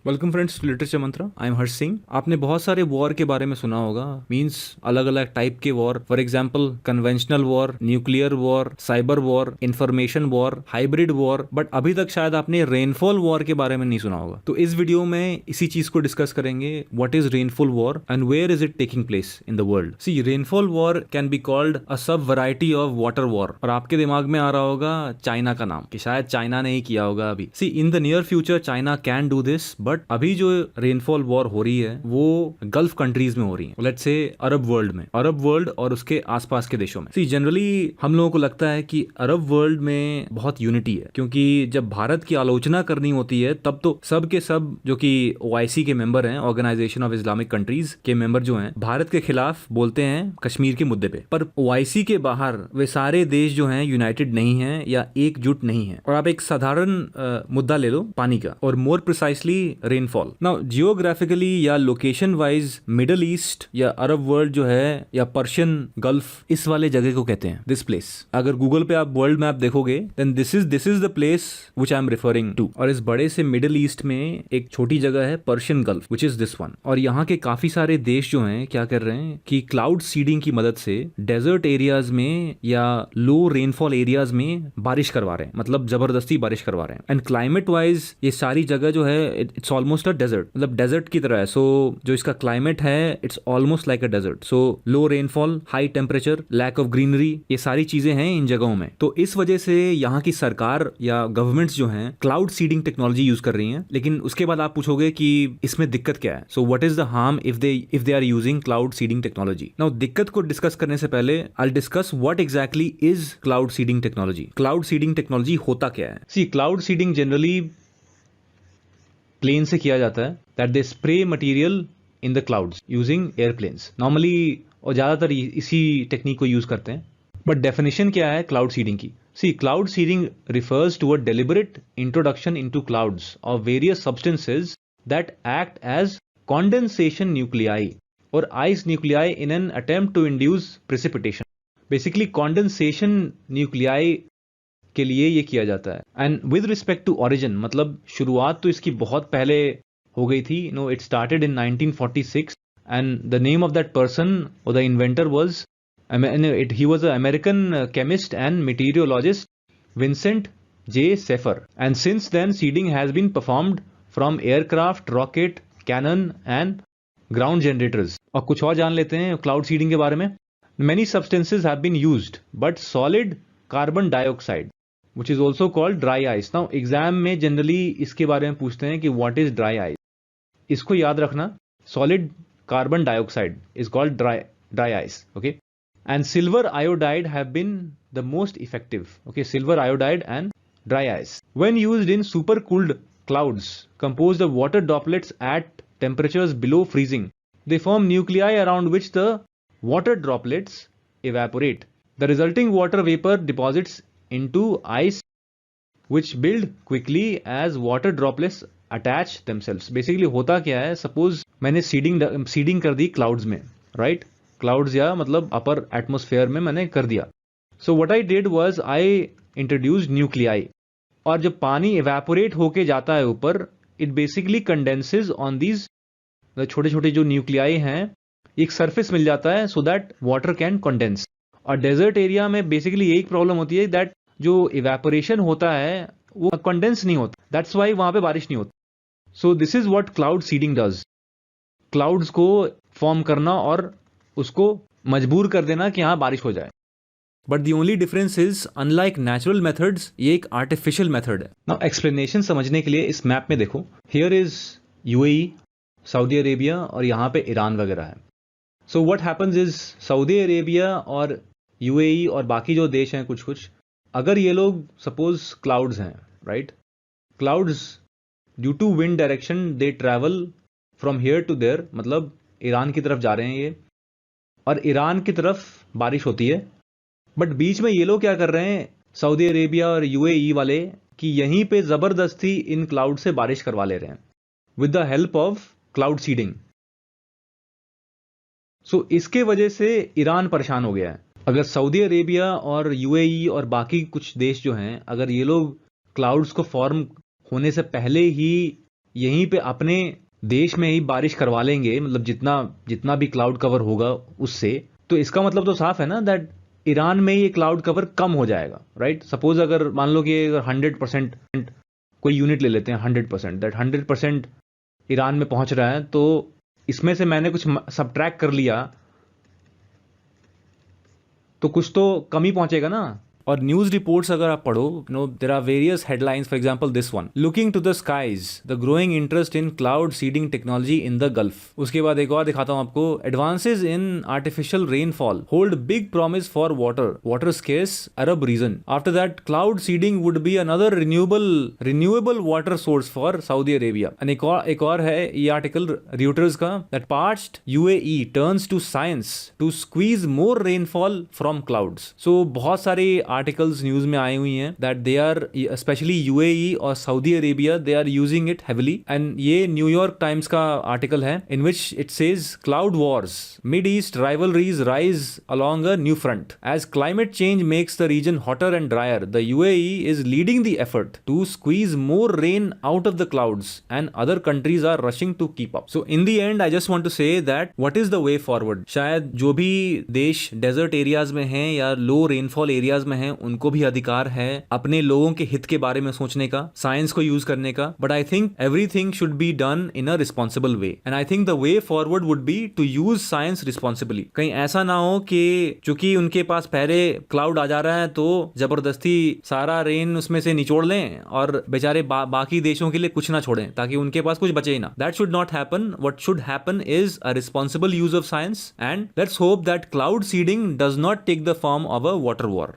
Welcome friends to literature Mantra. I am Harsh Singh. आपने बहुत सारे वॉर के बारे में सुना होगा, मींस अलग अलग टाइप के war. For example conventional war, nuclear war, cyber war, information war, hybrid war. But अभी तक शायद आपने रेनफॉल वॉर के बारे में नहीं सुना होगा। तो इस वीडियो में इसी चीज को डिस्कस करेंगे, what is rainfall war and where is it taking place in the world. See, rainfall war can be called a sub variety of water war. और आपके दिमाग में आ रहा होगा चाइना का नाम, कि शायद चाइना ने ही किया होगा अभी। See, in the near future China can do this, but अभी जो रेनफॉल वॉर हो रही है वो गल्फ कंट्रीज में हो रही है, लेट्स से अरब वर्ल्ड और उसके आसपास के देशों में। सी, जनरली हम लोगों को लगता है कि अरब वर्ल्ड में बहुत यूनिटी है, क्योंकि जब भारत की आलोचना करनी होती है तब तो सब के सब जो कि ओआईसी के मेंबर हैं, ऑर्गेनाइजेशन ऑफ इस्लामिक कंट्रीज के मेंबर जो हैं, भारत के खिलाफ बोलते हैं कश्मीर के मुद्दे पे। पर ओआईसी के बाहर वे सारे देश जो हैं यूनाइटेड नहीं हैं या एकजुट नहीं है। और आप एक साधारण मुद्दा ले लो पानी का, और मोर प्रिसाइसली रेनफॉल। नाउ जियोग्राफिकली या लोकेशन वाइज मिडल ईस्ट या अरब वर्ल्ड जो है या पर्शियन गल्फ, इस वाले जगह को कहते हैं दिस प्लेस। अगर गूगल पे आप वर्ल्ड मैप देखोगे then this is the place which I am referring to. और इस बड़े से मिडल ईस्ट में एक छोटी जगह है Persian gulf, which is this one. और यहाँ के काफी सारे देश जो हैं क्या कर रहे हैं कि क्लाउड सीडिंग की मदद से डेजर्ट एरियाज में या लो रेनफॉल एरियाज में बारिश करवा रहे हैं, मतलब जबरदस्ती बारिश करवा रहे हैं। एंड क्लाइमेट वाइज ये सारी जगह जो है इट्स ऑलमोस्ट अ डेजर्ट, मतलब डेजर्ट की तरह है। सो जो इसका क्लाइमेट है it's almost like a desert. So low rainfall, high temperature, lack of greenery, ये सारी चीजें हैं इन जगहों में। तो इस वजह से यहाँ की सरकार या गवर्नमेंट्स जो हैं क्लाउड सीडिंग टेक्नोलॉजी यूज कर रही हैं। लेकिन उसके बाद आप पूछोगे कि इसमें दिक्कत क्या है। So what is the harm if they are using cloud seeding technology. Now दिक्कत को डिस्कस करने से पहले I discuss what exactly is cloud seeding technology. Cloud seeding technology होता क्या है? See, cloud seeding generally plane से किया जाता है, that they spray material in the clouds using airplanes normally, और ज्यादातर इसी टेक्निक को यूज करते हैं। बट डेफिनेशन क्या है क्लाउड सीडिंग की? See, cloud seeding refers to a deliberate introduction into clouds of various substances that act as condensation nuclei or ice nuclei in an attempt to induce precipitation. Basically condensation nuclei के लिए ये किया जाता है। And with respect to origin, मतलब शुरुआत तो इसकी बहुत पहले हो गई थी। No, it started in 1946 and the name of that person और the inventor was he was a American chemist and meteorologist Vincent J Schaefer. And since then seeding has been performed from aircraft, rocket, cannon and ground generators. और कुछ और जान लेते हैं cloud seeding के बारे में। Many substances have been used but solid carbon dioxide which is also called dry ice. Now exam में जनरली इसके बारे में पूछते हैं कि what is dry ice. इसको याद रखना, solid carbon dioxide is called dry ice. Okay, and silver iodide have been the most effective. Okay, silver iodide and dry ice when used in supercooled clouds composed of water droplets at temperatures below freezing. They form nuclei around which the water droplets evaporate. The resulting water vapor deposits into ice which build quickly as water droplets attach themselves. Basically होता क्या है, suppose मैंने seeding कर दी clouds में, right? Clouds या मतलब अपर atmosphere में मैंने कर दिया। So what I did was I introduced nuclei, और जब पानी इवेपोरेट होके जाता है ऊपर, it basically condenses on these छोटे छोटे जो न्यूक्लियाई हैं, एक सरफेस मिल जाता है so that water can condense. और डेजर्ट एरिया में बेसिकली यही प्रॉब्लम होती है दैट जो इवेपोरेशन होता है वो कंडेंस नहीं होता, दैट्स वाई वहां पे बारिश नहीं होती। So this is what cloud seeding does, clouds को फॉर्म करना और उसको मजबूर कर देना कि हाँ बारिश हो जाए। But the only difference is unlike natural methods, ये एक आर्टिफिशियल मेथड है। नाउ एक्सप्लेनेशन समझने के लिए इस मैप में देखो, here is UAE, Saudi Arabia और यहाँ पे ईरान वगैरह है। So what happens is Saudi Arabia और यूएई और बाकी जो देश हैं कुछ, अगर ये लोग सपोज क्लाउड्स हैं, right? Clouds due to wind direction they travel from here to there, मतलब ईरान की तरफ जा रहे हैं ये, और ईरान की तरफ बारिश होती है। बट बीच में ये लोग क्या कर रहे हैं, सऊदी अरेबिया और यूएई वाले, कि यहीं पे जबरदस्ती इन क्लाउड से बारिश करवा ले रहे हैं with the help of cloud seeding. So इसके वजह से ईरान परेशान हो गया है। अगर सऊदी अरेबिया और यूएई और बाकी कुछ देश जो हैं, अगर ये लोग क्लाउड्स को फॉर्म होने से पहले ही यहीं पे अपने देश में ही बारिश करवा लेंगे, मतलब जितना जितना भी क्लाउड कवर होगा उससे, तो इसका मतलब तो साफ है ना दैट ईरान में ये क्लाउड कवर कम हो जाएगा, राइट? सपोज अगर मान लो कि अगर 100% कोई यूनिट ले लेते हैं, 100%, दैट 100% ईरान में पहुंच रहा है, तो इसमें से मैंने कुछ सबट्रैक्ट कर लिया तो कुछ तो कमी पहुंचेगा ना। और न्यूज रिपोर्ट्स अगर आप पढ़ो, no there are various headlines, for example this one, looking to the skies the growing interest in cloud seeding technology in the Gulf. उसके बाद एक और दिखाता हूं आपको, advances in artificial rainfall hold big promise for water scarce Arab region. After that cloud seeding would be another renewable water source for Saudi Arabia. And एक और है ये आर्टिकल रियूटर्स का, that parched UAE turns to science to squeeze more rainfall from clouds. So बहुत सारे articles news में आई हुई हैं that they are, specially UAE और Saudi Arabia, they are using it heavily. And ये न्यूयॉर्क टाइम्स का आर्टिकल है in which it says cloud wars Mid East rivalries rise along a new front as climate change makes the region hotter and drier, the UAE is leading the effort to squeeze more rain out of the clouds and other countries are rushing to keep up. So in the end I just want to say that what is the way forward. शायद जो भी देश desert areas में हैं या लो rainfall areas में हैं, उनको भी अधिकार है अपने लोगों के हित के बारे में सोचने का, साइंस को यूज करने का, but I think everything should be done in a responsible way. And I think the way forward would be to use science responsibly. कहीं ऐसा ना हो कि चूंकि उनके पास पहले क्लाउड आ जा रहा है तो जबरदस्ती सारा रेन उसमें से निचोड़ लें और बेचारे बाकी देशों के लिए कुछ ना छोड़ें ताकि उनके पास कुछ बचे ही ना। That should not happen. What should happen is a responsible use of science, and let's hope that cloud seeding does not take the form of a water war.